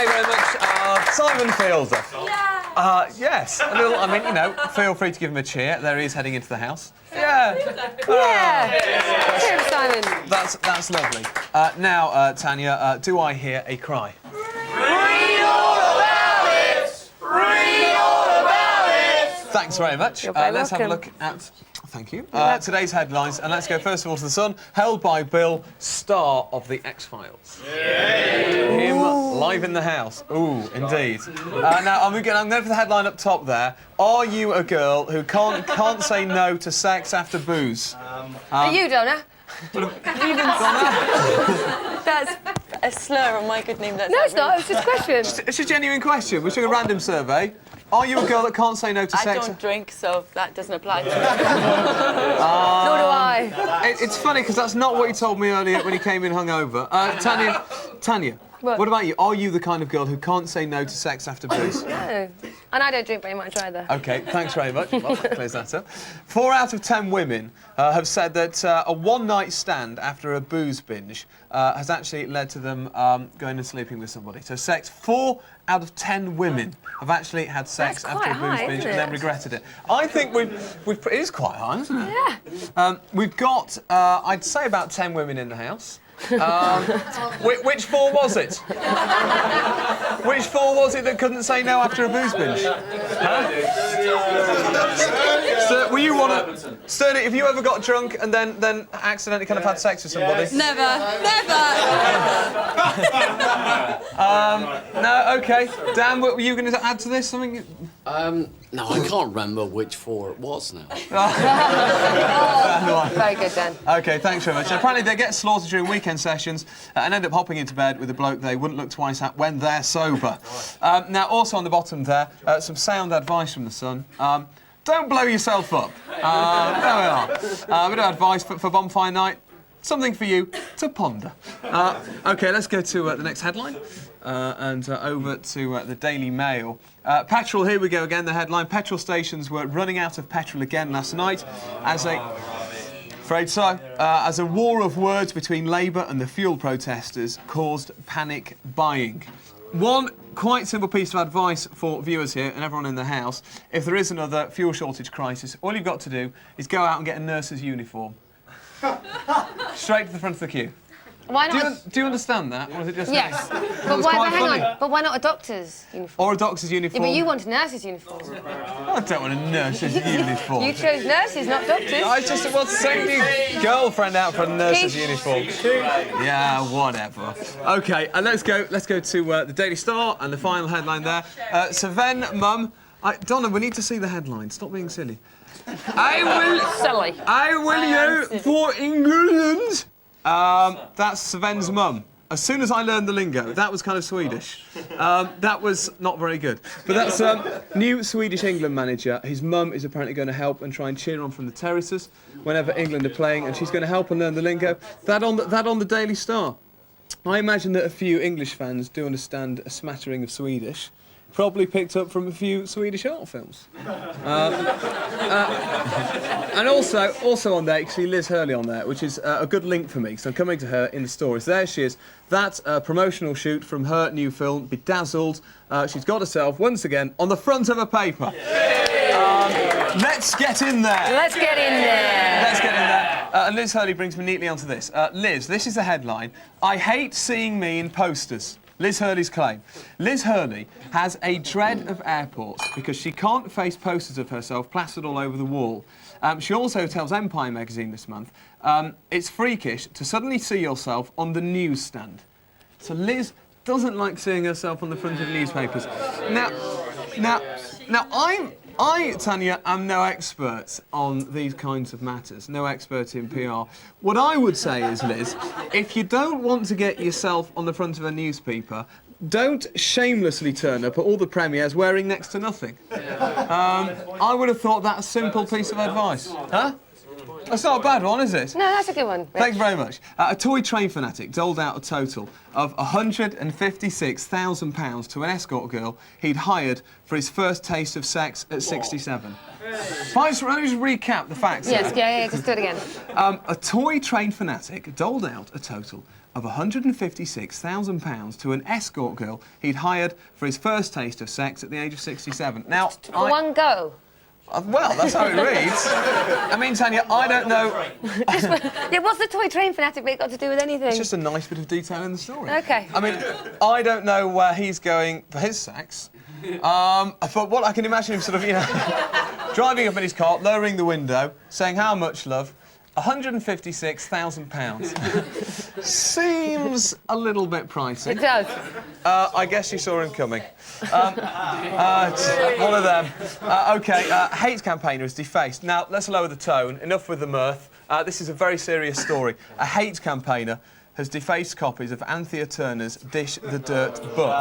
Thank you very much, Simon Fielder. Yes, a little, I mean, you know, feel free to give him a cheer. There he is heading into the house. Yeah. Cheer, Simon. That's lovely. Now, Tanya, do I hear a cry? Read all about it! Read all about it! Thanks very much. You're very let's have a look welcome. at... Thank you. Today's headlines, and let's go first of all to The Sun. Held by Bill, star of The X-Files. Him live in the house. Ooh, indeed. Now, I'm going for the headline up top there. Are you a girl who can't say no to sex after booze? Are you, Donna? That's a slur on my good name. That's No, it's not. It's just a question. It's a genuine question. We're doing a random survey. Are you a girl that can't say no to I sex? don't drink, so that doesn't apply to me. Nor do I. It's funny because that's not what you told me earlier when you came in hungover. Tanya, what about you? Are you the kind of girl who can't say no to sex after booze? No. And I don't drink very much either. OK, thanks very much. Well, that clears that up. 4 out of 10 women have said that a one-night stand after a booze binge has actually led to them going and sleeping with somebody. So sex, 4 out of 10 women have actually had sex That's after a quite booze high, binge isn't and then it? regretted it. I think it is quite high, isn't it? Yeah. We've got, I'd say about 10 women in the house. Which 4 was it? Which 4 was it that couldn't say no after a booze binge? Huh? So, were you one of... Sterling, have you ever got drunk and then accidentally kind of had sex with somebody? Never. No, OK. Dan, were you going to add to this something? No, I can't remember which 4 it was now. Very good, Dan. OK, thanks very much. Apparently they get slaughtered during weekend sessions and end up hopping into bed with a bloke they wouldn't look twice at when they're sober. Now, also on the bottom there, some sound advice from The Sun. Don't blow yourself up. There we are. A bit of advice for bonfire night. Something for you to ponder. OK, let's go to the next headline. And over to the Daily Mail. Petrol, here we go again, the headline. Petrol stations were running out of petrol again last night as as a war of words between Labour and the fuel protesters caused panic buying. One quite simple piece of advice for viewers here and everyone in the house. If there is another fuel shortage crisis, all you've got to do is go out and get a nurse's uniform. Straight to the front of the queue. Why not? Do you understand that? Or is it just Yes. me? But why? But hang on. But why not a doctor's uniform? Or a doctor's uniform. Yeah, but you want a nurse's uniform. I don't want a nurse's uniform. You chose nurses, not doctors. I just want to send your girlfriend out for a nurse's uniform. Yeah, whatever. OK, let's go to the Daily Star and the final headline there. Saven mum. Donna, we need to see the headline. Stop being silly. Silly. I will yell for England. That's Saven's mum. As soon as I learned the lingo, that was kind of Swedish. That was not very good. But that's new Swedish England manager. His mum is apparently going to help and try and cheer on from the terraces whenever England are playing, and she's going to help and learn the lingo. That on the Daily Star. I imagine that a few English fans do understand a smattering of Swedish. Probably picked up from a few Swedish art films. And also on there, you can see Liz Hurley on there, which is a good link for me, so I'm coming to her in the stories. There she is. That's a promotional shoot from her new film, Bedazzled. She's got herself, once again, on the front of a paper. Let's get in there. Let's get in there. Let's get in there. And Liz Hurley brings me neatly onto this. Liz, this is the headline. I hate seeing me in posters. Liz Hurley's claim. Liz Hurley has a dread of airports because she can't face posters of herself plastered all over the wall. She also tells Empire magazine this month, it's freakish to suddenly see yourself on the newsstand. So Liz doesn't like seeing herself on the front of newspapers. Now, I, Tanya, am no expert on these kinds of matters, no expert in PR. What I would say is, Liz, if you don't want to get yourself on the front of a newspaper, don't shamelessly turn up at all the premieres wearing next to nothing. I would have thought that a simple piece of advice. Huh? That's not a bad one, is it? No, that's a good one. Rich. Thanks very much. A toy train fanatic doled out a total of £156,000 to an escort girl he'd hired for his first taste of sex at 67. Let me just recap the facts. Yes, yeah, just do it again. A toy train fanatic doled out a total of £156,000 to an escort girl he'd hired for his first taste of sex at the age of 67. Now, For one go. Well, that's how it reads. I mean, Tanya, I don't know. Yeah, what's the toy train fanatic bit got to do with anything? It's just a nice bit of detail in the story. Okay. I mean, I don't know where he's going for his sex. But what I can imagine him sort of, driving up in his car, lowering the window, saying, "How much, love?" £156,000. Seems a little bit pricey. It does. I guess you saw him coming. One of them. Hate campaigner is defaced. Now, let's lower the tone. Enough with the mirth. This is a very serious story. A hate campaigner has defaced copies of Anthea Turner's Dish the Dirt book.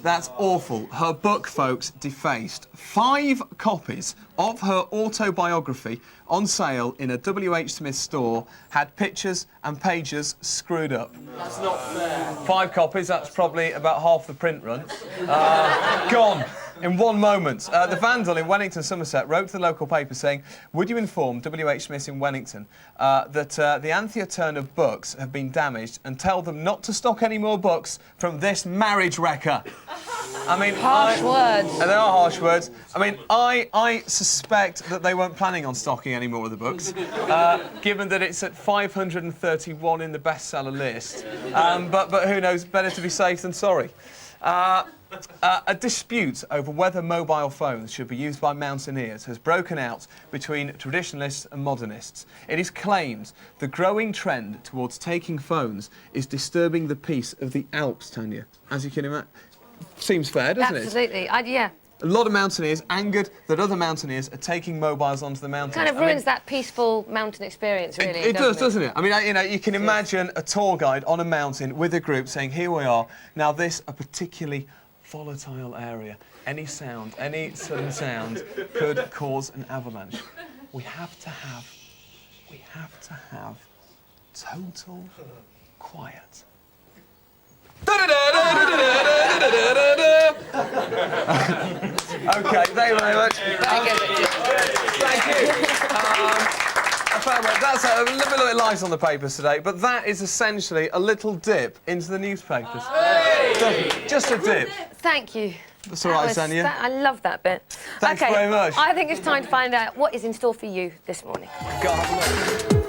That's awful. Her book, folks, defaced. 5 copies of her autobiography on sale in a W.H. Smith store had pictures and pages screwed up. That's not fair. 5 copies, that's probably about half the print run. Gone in one moment. The vandal in Wellington, Somerset, wrote to the local paper saying, "Would you inform W.H. Smith in Wellington that the Anthea Turner books have been damaged and tell them not to stock any more books from this marriage wrecker?" I mean, Harsh words. And they are harsh words. I mean, I suspect that they weren't planning on stocking any more of the books, given that it's at 531 in the bestseller list. But who knows? Better to be safe than sorry. A dispute over whether mobile phones should be used by mountaineers has broken out between traditionalists and modernists. It is claimed the growing trend towards taking phones is disturbing the peace of the Alps, Tanya. As you can imagine. Seems fair, doesn't it? Absolutely. Yeah. A lot of mountaineers angered that other mountaineers are taking mobiles onto the mountains. Kind of ruins that peaceful mountain experience, really. It does, doesn't it? I mean, you can imagine a tour guide on a mountain with a group saying, "Here we are. Now this, a particularly volatile area. Any sound, any sudden sound could cause an avalanche. We have to have total quiet." Okay, thank you very much. Thank you. That's a little bit light on the papers today, but that is essentially a little dip into the newspapers. Just a dip. Thank you. That's all right, Tanya. I love that bit. Thanks very much. I think it's time to find out what is in store for you this morning. Go have a look.